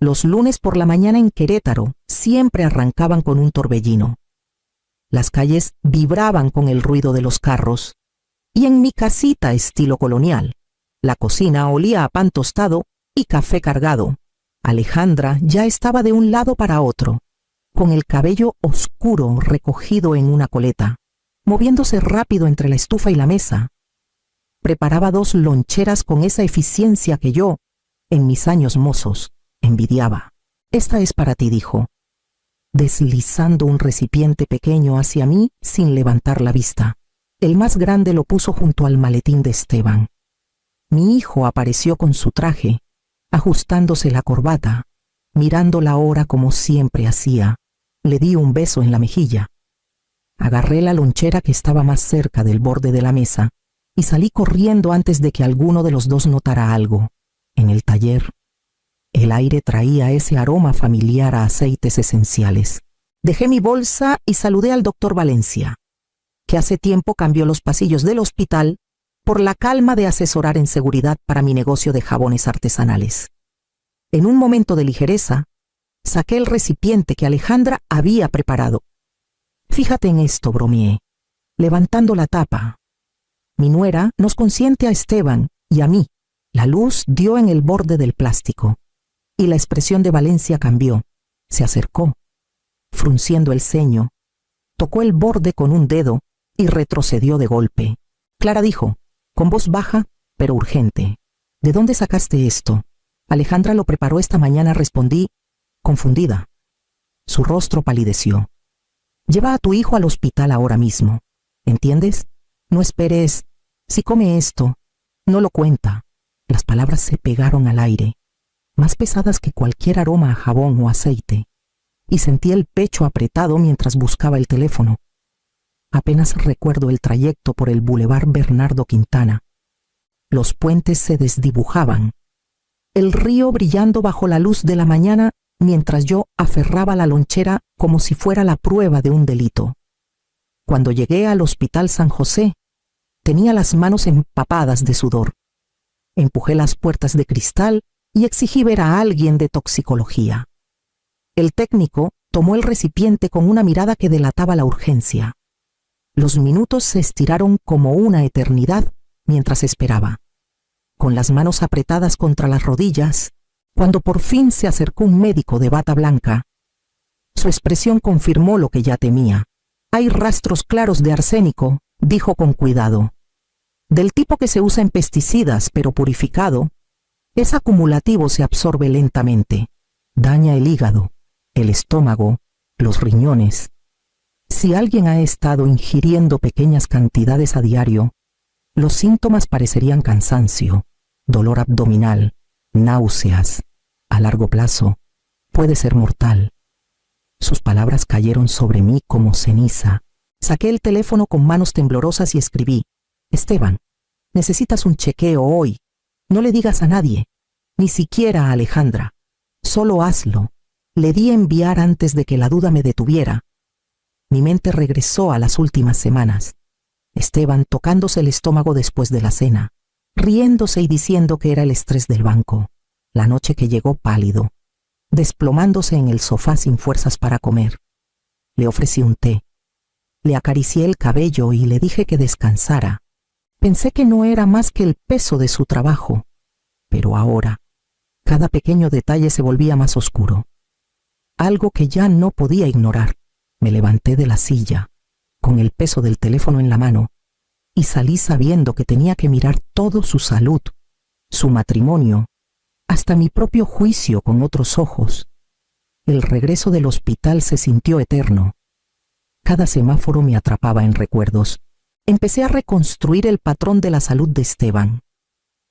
Los lunes por la mañana en Querétaro siempre arrancaban con un torbellino. Las calles vibraban con el ruido de los carros. Y en mi casita estilo colonial, la cocina olía a pan tostado y café cargado. Alejandra ya estaba de un lado para otro, con el cabello oscuro recogido en una coleta, moviéndose rápido entre la estufa y la mesa. Preparaba 2 loncheras con esa eficiencia que yo, en mis años mozos, envidiaba. «Esta es para ti», dijo, deslizando un recipiente pequeño hacia mí sin levantar la vista. El más grande lo puso junto al maletín de Esteban. Mi hijo apareció con su traje, ajustándose la corbata, mirando la hora como siempre hacía. Le di un beso en la mejilla. Agarré la lonchera que estaba más cerca del borde de la mesa y salí corriendo antes de que alguno de los dos notara algo. En el taller, el aire traía ese aroma familiar a aceites esenciales. Dejé mi bolsa y saludé al doctor Valencia, que hace tiempo cambió los pasillos del hospital por la calma de asesorar en seguridad para mi negocio de jabones artesanales. En un momento de ligereza, saqué el recipiente que Alejandra había preparado. «Fíjate en esto», bromeé, levantando la tapa. Mi nuera nos consiente a Esteban y a mí. La luz dio en el borde del plástico y la expresión de Valencia cambió. Se acercó, frunciendo el ceño, tocó el borde con un dedo y retrocedió de golpe. Clara dijo, con voz baja pero urgente: «¿De dónde sacaste esto?» «Alejandra lo preparó esta mañana», respondí, confundida. Su rostro palideció. «Lleva a tu hijo al hospital ahora mismo. ¿Entiendes? No esperes. Si come esto, no lo cuenta». Las palabras se pegaron al aire, más pesadas que cualquier aroma a jabón o aceite, y sentí el pecho apretado mientras buscaba el teléfono. Apenas recuerdo el trayecto por el Boulevard Bernardo Quintana. Los puentes se desdibujaban, el río brillando bajo la luz de la mañana mientras yo aferraba la lonchera como si fuera la prueba de un delito. Cuando llegué al Hospital San José, tenía las manos empapadas de sudor. Empujé las puertas de cristal y exigí ver a alguien de toxicología. El técnico tomó el recipiente con una mirada que delataba la urgencia. Los minutos se estiraron como una eternidad mientras esperaba, con las manos apretadas contra las rodillas, cuando por fin se acercó un médico de bata blanca. Su expresión confirmó lo que ya temía. «Hay rastros claros de arsénico», dijo con cuidado. «Del tipo que se usa en pesticidas, pero purificado. Es acumulativo, se absorbe lentamente. Daña el hígado, el estómago, los riñones. Si alguien ha estado ingiriendo pequeñas cantidades a diario, los síntomas parecerían cansancio, dolor abdominal, náuseas. A largo plazo, puede ser mortal». Sus palabras cayeron sobre mí como ceniza. Saqué el teléfono con manos temblorosas y escribí: «Esteban, necesitas un chequeo hoy. No le digas a nadie, ni siquiera a Alejandra. Solo hazlo». Le di a enviar antes de que la duda me detuviera. Mi mente regresó a las últimas semanas. Esteban tocándose el estómago después de la cena, riéndose y diciendo que era el estrés del banco. La noche que llegó pálido, desplomándose en el sofá sin fuerzas para comer. Le ofrecí un té. Le acaricié el cabello y le dije que descansara. Pensé que no era más que el peso de su trabajo, pero ahora, cada pequeño detalle se volvía más oscuro. Algo que ya no podía ignorar. Me levanté de la silla, con el peso del teléfono en la mano, y salí sabiendo que tenía que mirar todo su salud, su matrimonio, hasta mi propio juicio con otros ojos. El regreso del hospital se sintió eterno. Cada semáforo me atrapaba en recuerdos. Empecé a reconstruir el patrón de la salud de Esteban,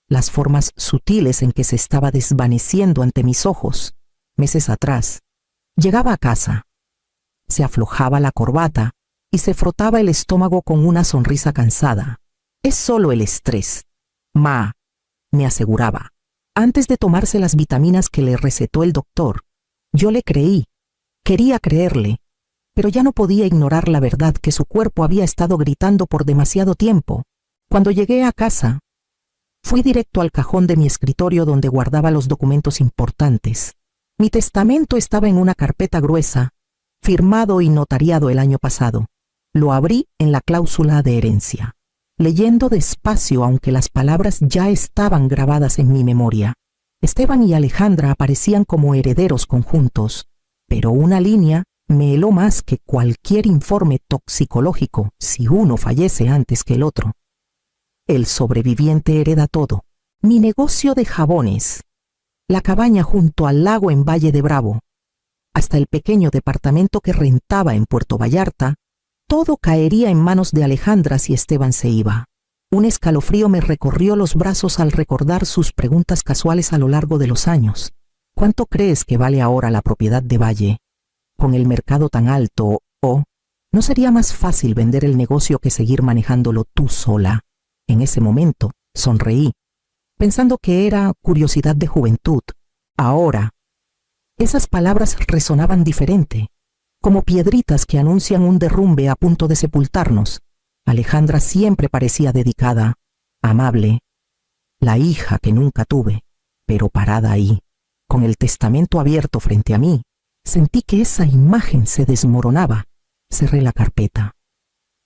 las formas sutiles en que se estaba desvaneciendo ante mis ojos. Meses atrás, llegaba a casa, se aflojaba la corbata y se frotaba el estómago con una sonrisa cansada. «Es solo el estrés, ma», me aseguraba. Antes de tomarse las vitaminas que le recetó el doctor, yo le creí, quería creerle, pero ya no podía ignorar la verdad que su cuerpo había estado gritando por demasiado tiempo. Cuando llegué a casa, fui directo al cajón de mi escritorio donde guardaba los documentos importantes. Mi testamento estaba en una carpeta gruesa, firmado y notariado el año pasado. Lo abrí en la cláusula de herencia, leyendo despacio aunque las palabras ya estaban grabadas en mi memoria. Esteban y Alejandra aparecían como herederos conjuntos, pero una línea me heló más que cualquier informe toxicológico si uno fallece antes que el otro. El sobreviviente hereda todo: mi negocio de jabones, la cabaña junto al lago en Valle de Bravo, hasta el pequeño departamento que rentaba en Puerto Vallarta. Todo caería en manos de Alejandra si Esteban se iba. Un escalofrío me recorrió los brazos al recordar sus preguntas casuales a lo largo de los años. ¿Cuánto crees que vale ahora la propiedad de Valle? Con el mercado tan alto, ¿no sería más fácil vender el negocio que seguir manejándolo tú sola? En ese momento sonreí, pensando que era curiosidad de juventud. Ahora, esas palabras resonaban diferente, como piedritas que anuncian un derrumbe a punto de sepultarnos. Alejandra siempre parecía dedicada, amable, la hija que nunca tuve, pero parada ahí, con el testamento abierto frente a mí, sentí que esa imagen se desmoronaba. Cerré la carpeta,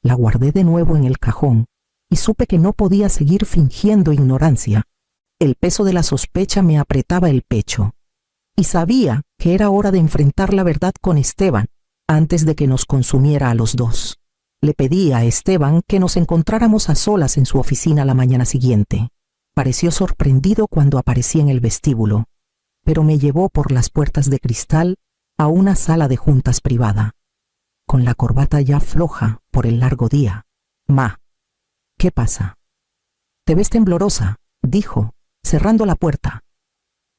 la guardé de nuevo en el cajón y supe que no podía seguir fingiendo ignorancia. El peso de la sospecha me apretaba el pecho y sabía que era hora de enfrentar la verdad con Esteban antes de que nos consumiera a los dos. Le pedí a Esteban que nos encontráramos a solas en su oficina la mañana siguiente. Pareció sorprendido cuando aparecí en el vestíbulo, pero me llevó por las puertas de cristal a una sala de juntas privada, con la corbata ya floja por el largo día. «Ma, ¿qué pasa?» «Te ves temblorosa», dijo, cerrando la puerta.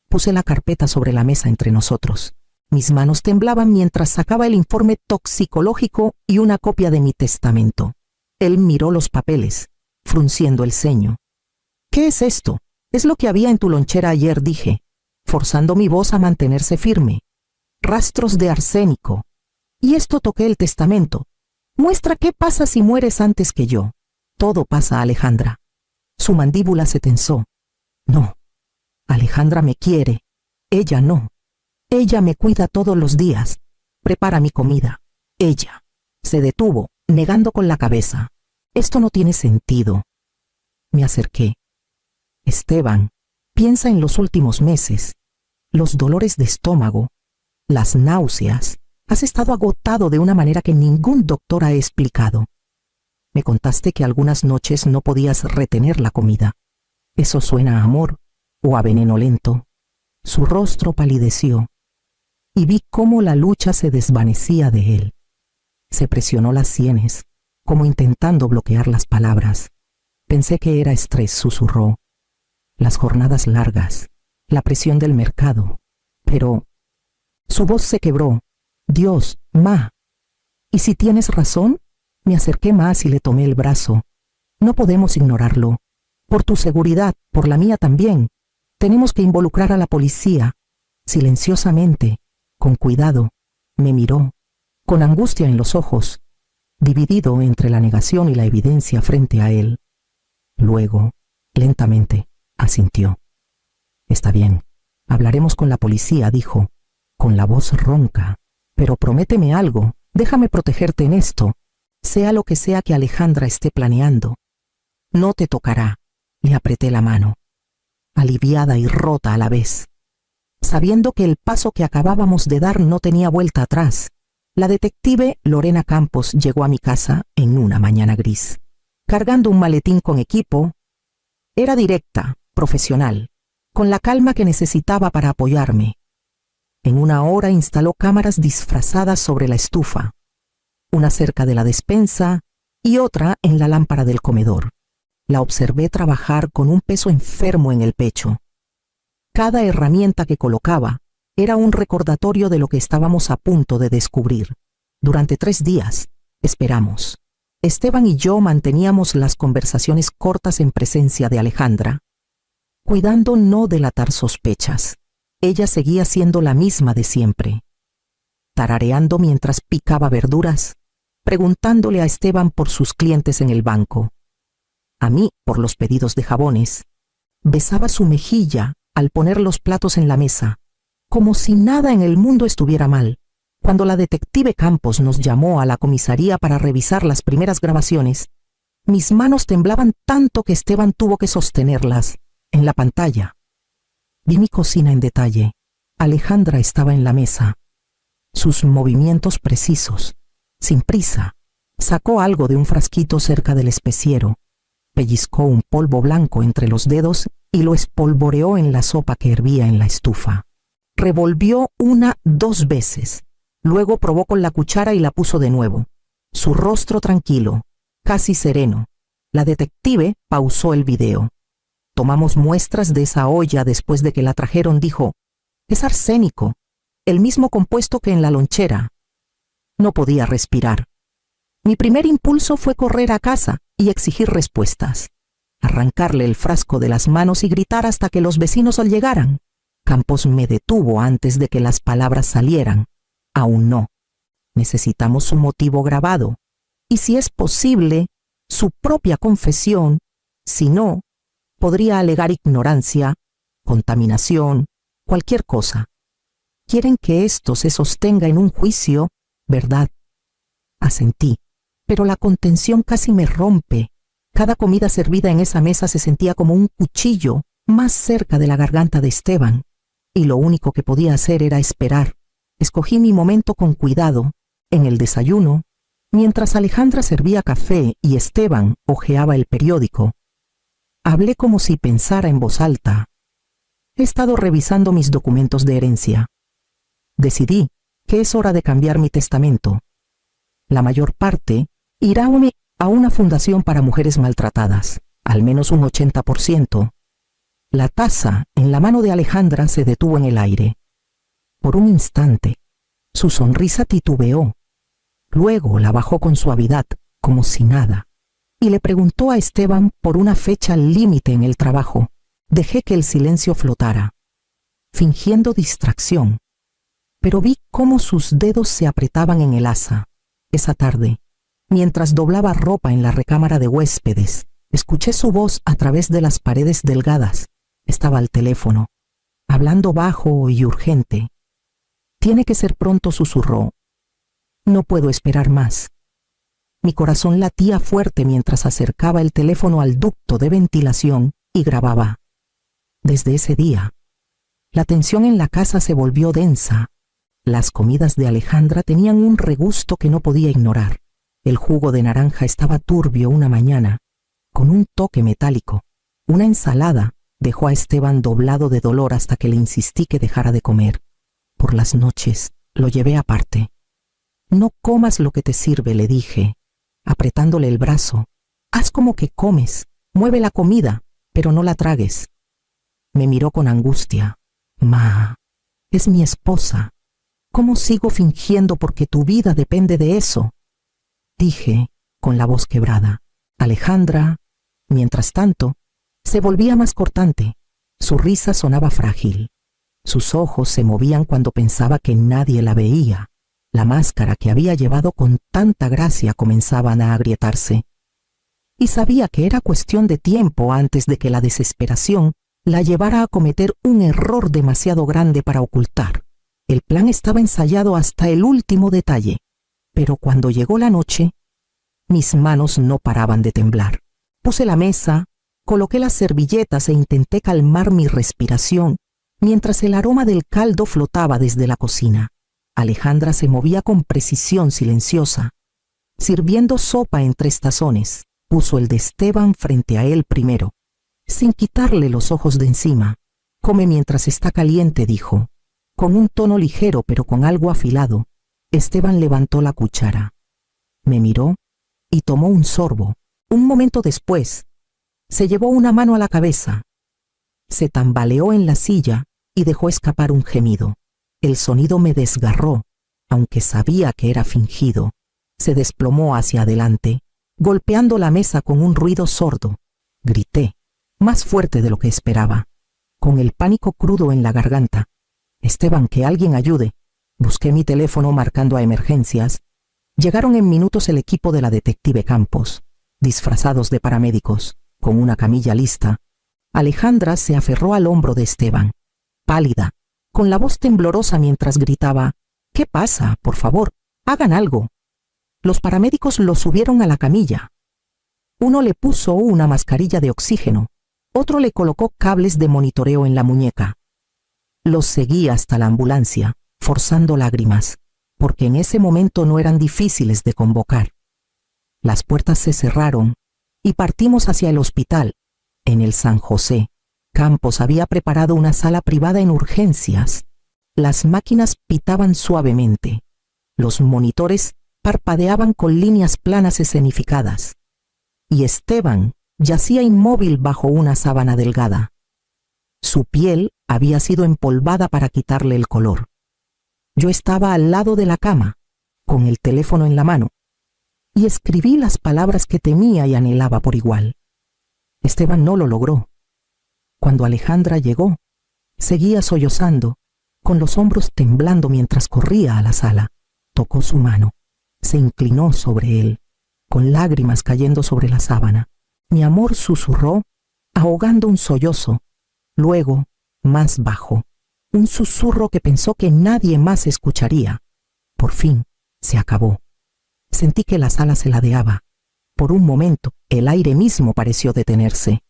Puse la carpeta sobre la mesa entre nosotros. Mis manos temblaban mientras sacaba el informe toxicológico y una copia de mi testamento. Él miró los papeles, frunciendo el ceño. «¿Qué es esto?» «Es lo que había en tu lonchera ayer», dije, forzando mi voz a mantenerse firme. «Rastros de arsénico. Y esto toqué el testamento. Muestra qué pasa si mueres antes que yo». «Todo pasa, Alejandra». Su mandíbula se tensó. «No, Alejandra me quiere. Ella no. Ella me cuida todos los días. Prepara mi comida. Ella». Se detuvo, negando con la cabeza. «Esto no tiene sentido». Me acerqué. «Esteban, piensa en los últimos meses. Los dolores de estómago, las náuseas. Has estado agotado de una manera que ningún doctor ha explicado. Me contaste que algunas noches no podías retener la comida. ¿Eso suena a amor o a veneno lento?» Su rostro palideció y vi cómo la lucha se desvanecía de él. Se presionó las sienes, como intentando bloquear las palabras. «Pensé que era estrés», susurró. «Las jornadas largas, la presión del mercado. Pero…» Su voz se quebró. «Dios, ma. ¿Y si tienes razón?» Me acerqué más y le tomé el brazo. «No podemos ignorarlo. Por tu seguridad, por la mía también. Tenemos que involucrar a la policía». Silenciosamente, con cuidado, me miró, con angustia en los ojos, dividido entre la negación y la evidencia frente a él. Luego, lentamente, asintió. «Está bien, hablaremos con la policía», dijo, con la voz ronca. «Pero prométeme algo, déjame protegerte en esto, sea lo que sea que Alejandra esté planeando». «No te tocará», le apreté la mano, aliviada y rota a la vez. Sabiendo que el paso que acabábamos de dar no tenía vuelta atrás, la detective Lorena Campos llegó a mi casa en una mañana gris, cargando un maletín con equipo. Era directa, profesional, con la calma que necesitaba para apoyarme. En una hora instaló cámaras disfrazadas sobre la estufa, una cerca de la despensa y otra en la lámpara del comedor. La observé trabajar con un peso enfermo en el pecho. Cada herramienta que colocaba era un recordatorio de lo que estábamos a punto de descubrir. Durante 3 días, esperamos. Esteban y yo manteníamos las conversaciones cortas en presencia de Alejandra, cuidando no delatar sospechas. Ella seguía siendo la misma de siempre, tarareando mientras picaba verduras, preguntándole a Esteban por sus clientes en el banco, a mí por los pedidos de jabones. Besaba su mejilla al poner los platos en la mesa, como si nada en el mundo estuviera mal. Cuando la detective Campos nos llamó a la comisaría para revisar las primeras grabaciones, mis manos temblaban tanto que Esteban tuvo que sostenerlas en la pantalla. Vi mi cocina en detalle. Alejandra estaba en la mesa. Sus movimientos precisos, sin prisa. Sacó algo de un frasquito cerca del especiero, pellizcó un polvo blanco entre los dedos y lo espolvoreó en la sopa que hervía en la estufa. Revolvió 2 veces. Luego probó con la cuchara y la puso de nuevo. Su rostro tranquilo, casi sereno. La detective pausó el video. Tomamos muestras de esa olla después de que la trajeron. Dijo: «Es arsénico, el mismo compuesto que en la lonchera». No podía respirar. Mi primer impulso fue correr a casa y exigir respuestas. Arrancarle el frasco de las manos y gritar hasta que los vecinos llegaran. Campos me detuvo antes de que las palabras salieran. Aún no. Necesitamos su motivo grabado. Y si es posible, su propia confesión. Si no, podría alegar ignorancia, contaminación, cualquier cosa. Quieren que esto se sostenga en un juicio, ¿verdad? Asentí, pero la contención casi me rompe. Cada comida servida en esa mesa se sentía como un cuchillo más cerca de la garganta de Esteban, y lo único que podía hacer era esperar. Escogí mi momento con cuidado. En el desayuno, mientras Alejandra servía café y Esteban hojeaba el periódico, hablé como si pensara en voz alta. He estado revisando mis documentos de herencia. Decidí que es hora de cambiar mi testamento. La mayor parte irá a una fundación para mujeres maltratadas, al menos un 80%. La taza en la mano de Alejandra se detuvo en el aire. Por un instante, su sonrisa titubeó. Luego la bajó con suavidad, como si nada, y le preguntó a Esteban por una fecha límite en el trabajo. Dejé que el silencio flotara, fingiendo distracción, pero vi cómo sus dedos se apretaban en el asa. Esa tarde, mientras doblaba ropa en la recámara de huéspedes, escuché su voz a través de las paredes delgadas. Estaba al teléfono, hablando bajo y urgente. «Tiene que ser pronto», susurró. «No puedo esperar más». Mi corazón latía fuerte mientras acercaba el teléfono al ducto de ventilación y grababa. Desde ese día, la tensión en la casa se volvió densa. Las comidas de Alejandra tenían un regusto que no podía ignorar. El jugo de naranja estaba turbio una mañana, con un toque metálico. Una ensalada dejó a Esteban doblado de dolor hasta que le insistí que dejara de comer. Por las noches lo llevé aparte. «No comas lo que te sirve», le dije, apretándole el brazo. «Haz como que comes, mueve la comida, pero no la tragues». Me miró con angustia. «Ma, es mi esposa. ¿Cómo sigo fingiendo porque tu vida depende de eso?», dije con la voz quebrada. Alejandra, mientras tanto, se volvía más cortante. Su risa sonaba frágil. Sus ojos se movían cuando pensaba que nadie la veía. La máscara que había llevado con tanta gracia comenzaban a agrietarse. Y sabía que era cuestión de tiempo antes de que la desesperación la llevara a cometer un error demasiado grande para ocultar. El plan estaba ensayado hasta el último detalle, pero cuando llegó la noche, mis manos no paraban de temblar. Puse la mesa, coloqué las servilletas e intenté calmar mi respiración, mientras el aroma del caldo flotaba desde la cocina. Alejandra se movía con precisión silenciosa, sirviendo sopa en 3 tazones. Puso el de Esteban frente a él primero, sin quitarle los ojos de encima. «Come mientras está caliente», dijo, con un tono ligero pero con algo afilado. Esteban levantó la cuchara. Me miró y tomó un sorbo. Un momento después, se llevó una mano a la cabeza. Se tambaleó en la silla y dejó escapar un gemido. El sonido me desgarró, aunque sabía que era fingido. Se desplomó hacia adelante, golpeando la mesa con un ruido sordo. Grité, más fuerte de lo que esperaba, con el pánico crudo en la garganta. «Esteban, que alguien ayude». Busqué mi teléfono marcando a emergencias. Llegaron en minutos el equipo de la detective Campos, disfrazados de paramédicos, con una camilla lista. Alejandra se aferró al hombro de Esteban, pálida, con la voz temblorosa mientras gritaba: «¿Qué pasa? Por favor, hagan algo». Los paramédicos lo subieron a la camilla. Uno le puso una mascarilla de oxígeno, otro le colocó cables de monitoreo en la muñeca. Los seguí hasta la ambulancia, forzando lágrimas, porque en ese momento no eran difíciles de convocar. Las puertas se cerraron y partimos hacia el hospital. En el San José, Campos había preparado una sala privada en urgencias. Las máquinas pitaban suavemente. Los monitores parpadeaban con líneas planas escenificadas. Y Esteban yacía inmóvil bajo una sábana delgada. Su piel había sido empolvada para quitarle el color. Yo estaba al lado de la cama, con el teléfono en la mano, y escribí las palabras que temía y anhelaba por igual. Esteban no lo logró. Cuando Alejandra llegó, seguía sollozando, con los hombros temblando mientras corría a la sala. Tocó su mano, se inclinó sobre él, con lágrimas cayendo sobre la sábana. Mi amor susurró, ahogando un sollozo, luego más bajo, un susurro que pensó que nadie más escucharía. Por fin, se acabó. Sentí que la sala se ladeaba. Por un momento, el aire mismo pareció detenerse.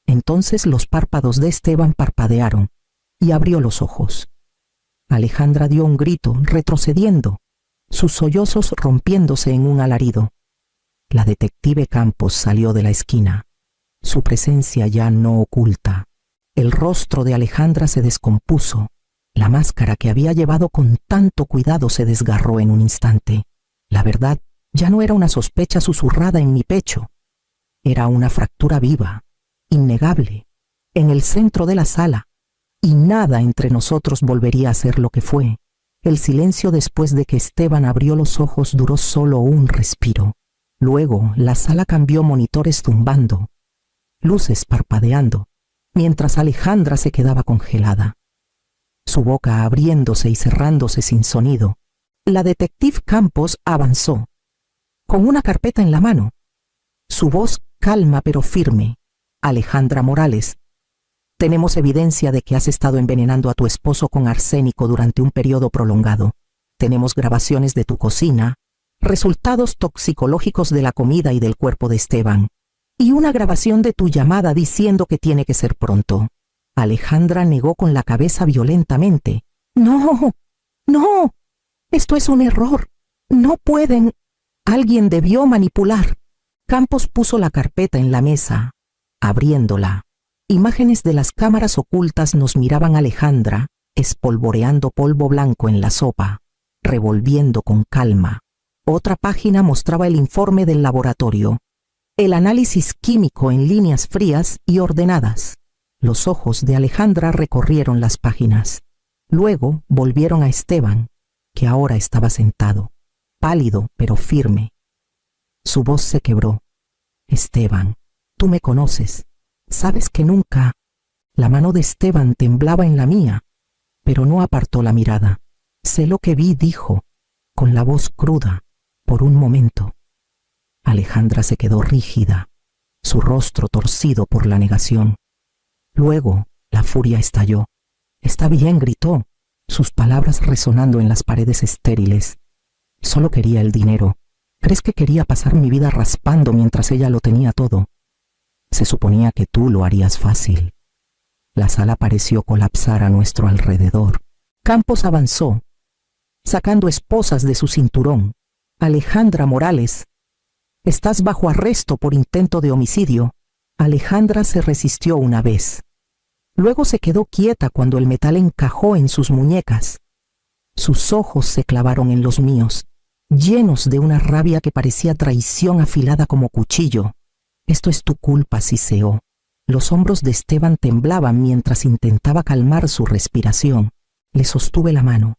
Entonces los párpados de Esteban parpadearon y abrió los ojos. Alejandra dio un grito, retrocediendo, sus sollozos rompiéndose en un alarido. La detective Campos salió de la esquina, su presencia ya no oculta. El rostro de Alejandra se descompuso. La máscara que había llevado con tanto cuidado se desgarró en un instante. La verdad ya no era una sospecha susurrada en mi pecho. Era una fractura viva, innegable, en el centro de la sala, y nada entre nosotros volvería a ser lo que fue. El silencio después de que Esteban abrió los ojos duró solo un respiro. Luego la sala cambió, monitores zumbando, luces parpadeando, mientras Alejandra se quedaba congelada, su boca abriéndose y cerrándose sin sonido. La detective Campos avanzó, con una carpeta en la mano, su voz calma pero firme. Alejandra Morales, tenemos evidencia de que has estado envenenando a tu esposo con arsénico durante un periodo prolongado. Tenemos grabaciones de tu cocina, resultados toxicológicos de la comida y del cuerpo de Esteban, y una grabación de tu llamada diciendo que tiene que ser pronto. Alejandra negó con la cabeza violentamente. No, no, esto es un error. No pueden. Alguien debió manipular. Campos puso la carpeta en la mesa, abriéndola. Imágenes de las cámaras ocultas nos miraban a Alejandra, espolvoreando polvo blanco en la sopa, revolviendo con calma. Otra página mostraba el informe del laboratorio, el análisis químico en líneas frías y ordenadas. Los ojos de Alejandra recorrieron las páginas. Luego volvieron a Esteban, que ahora estaba sentado, pálido pero firme. Su voz se quebró. Esteban, tú me conoces. Sabes que nunca. La mano de Esteban temblaba en la mía, pero no apartó la mirada. Sé lo que vi, dijo, con la voz cruda, por un momento. Alejandra se quedó rígida, su rostro torcido por la negación. Luego, la furia estalló. Está bien, gritó, sus palabras resonando en las paredes estériles. Solo quería el dinero. ¿Crees que quería pasar mi vida raspando mientras ella lo tenía todo? Se suponía que tú lo harías fácil. La sala pareció colapsar a nuestro alrededor. Campos avanzó, sacando esposas de su cinturón. Alejandra Morales, estás bajo arresto por intento de homicidio. Alejandra se resistió una vez. Luego se quedó quieta cuando el metal encajó en sus muñecas. Sus ojos se clavaron en los míos, llenos de una rabia que parecía traición afilada como cuchillo. Esto es tu culpa, siseó. Los hombros de Esteban temblaban mientras intentaba calmar su respiración. Le sostuve la mano,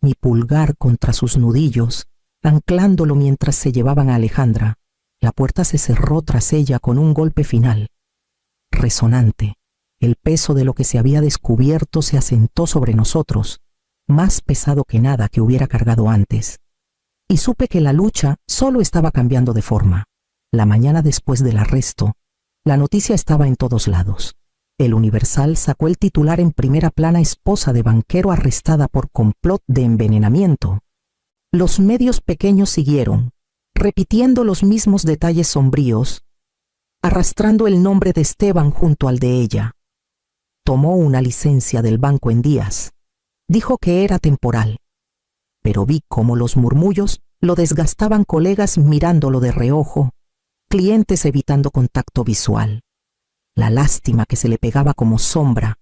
mi pulgar contra sus nudillos, anclándolo mientras se llevaban a Alejandra. La puerta se cerró tras ella con un golpe final. Resonante, el peso de lo que se había descubierto se asentó sobre nosotros, más pesado que nada que hubiera cargado antes. Y supe que la lucha solo estaba cambiando de forma. La mañana después del arresto, la noticia estaba en todos lados. El Universal sacó el titular en primera plana: esposa de banquero arrestada por complot de envenenamiento. Los medios pequeños siguieron, repitiendo los mismos detalles sombríos, arrastrando el nombre de Esteban junto al de ella. Tomó una licencia del banco en días. Dijo que era temporal. Pero vi cómo los murmullos lo desgastaban: colegas mirándolo de reojo, clientes evitando contacto visual. La lástima que se le pegaba como sombra.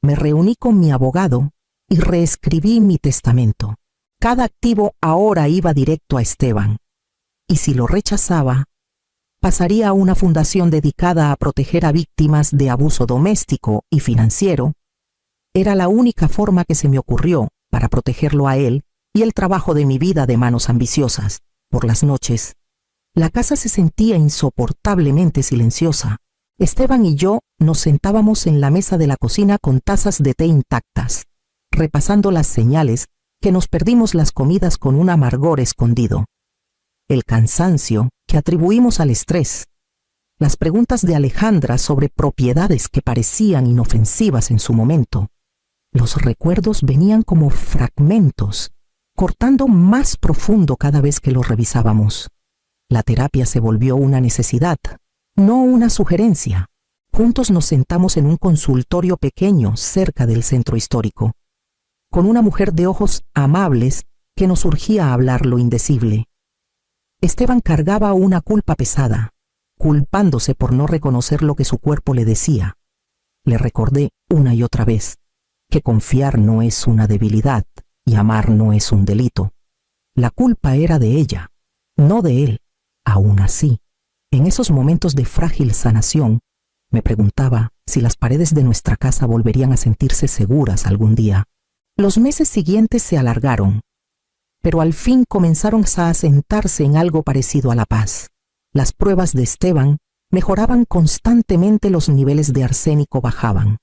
Me reuní con mi abogado y reescribí mi testamento. Cada activo ahora iba directo a Esteban, y si lo rechazaba, pasaría a una fundación dedicada a proteger a víctimas de abuso doméstico y financiero. Era la única forma que se me ocurrió para protegerlo a él y el trabajo de mi vida de manos ambiciosas. Por las noches, la casa se sentía insoportablemente silenciosa. Esteban y yo nos sentábamos en la mesa de la cocina con tazas de té intactas, repasando las señales que nos perdimos las comidas con un amargor escondido. El cansancio que atribuimos al estrés, las preguntas de Alejandra sobre propiedades que parecían inofensivas en su momento. Los recuerdos venían como fragmentos, cortando más profundo cada vez que los revisábamos. La terapia se volvió una necesidad, no una sugerencia. Juntos nos sentamos en un consultorio pequeño cerca del centro histórico, con una mujer de ojos amables que nos urgía a hablar lo indecible. Esteban cargaba una culpa pesada, culpándose por no reconocer lo que su cuerpo le decía. Le recordé una y otra vez que confiar no es una debilidad y amar no es un delito. La culpa era de ella, no de él. Aún así, en esos momentos de frágil sanación, me preguntaba si las paredes de nuestra casa volverían a sentirse seguras algún día. Los meses siguientes se alargaron, pero al fin comenzaron a asentarse en algo parecido a la paz. Las pruebas de Esteban mejoraban constantemente, los niveles de arsénico bajaban.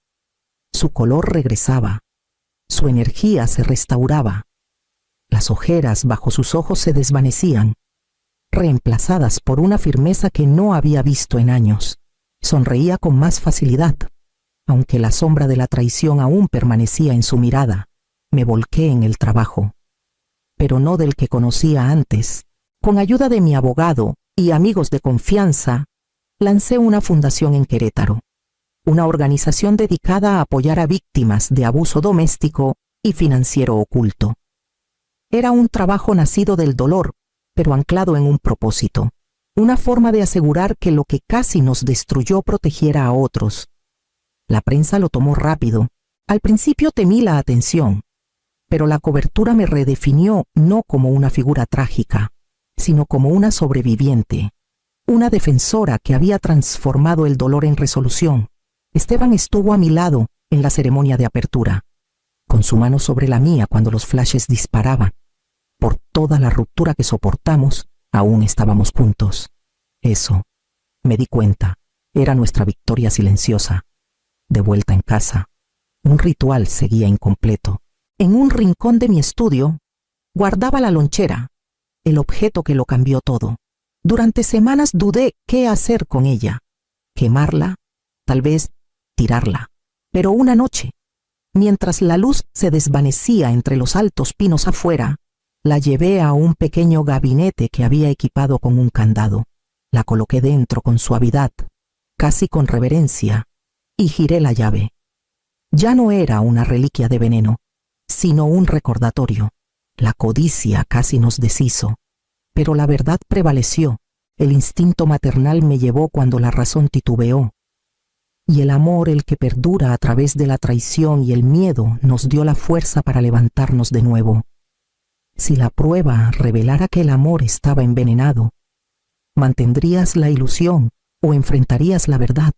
Su color regresaba, su energía se restauraba. Las ojeras bajo sus ojos se desvanecían, reemplazadas por una firmeza que no había visto en años. Sonreía con más facilidad, aunque la sombra de la traición aún permanecía en su mirada. Me volqué en el trabajo, pero no del que conocía antes. Con ayuda de mi abogado y amigos de confianza, lancé una fundación en Querétaro, una organización dedicada a apoyar a víctimas de abuso doméstico y financiero oculto. Era un trabajo nacido del dolor, pero anclado en un propósito, una forma de asegurar que lo que casi nos destruyó protegiera a otros. La prensa lo tomó rápido. Al principio temí la atención, pero la cobertura me redefinió no como una figura trágica, sino como una sobreviviente, una defensora que había transformado el dolor en resolución. Esteban estuvo a mi lado en la ceremonia de apertura, con su mano sobre la mía cuando los flashes disparaban. Por toda la ruptura que soportamos, aún estábamos juntos. Eso, me di cuenta, era nuestra victoria silenciosa. De vuelta en casa, un ritual seguía incompleto. En un rincón de mi estudio, guardaba la lonchera, el objeto que lo cambió todo. Durante semanas dudé qué hacer con ella. Quemarla, tal vez tirarla. Pero una noche, mientras la luz se desvanecía entre los altos pinos afuera, la llevé a un pequeño gabinete que había equipado con un candado. La coloqué dentro con suavidad, casi con reverencia, y giré la llave. Ya no era una reliquia de veneno, sino un recordatorio. La codicia casi nos deshizo, pero la verdad prevaleció. El instinto maternal me llevó cuando la razón titubeó. Y el amor, el que perdura a través de la traición y el miedo, nos dio la fuerza para levantarnos de nuevo. Si la prueba revelara que el amor estaba envenenado, ¿mantendrías la ilusión o enfrentarías la verdad?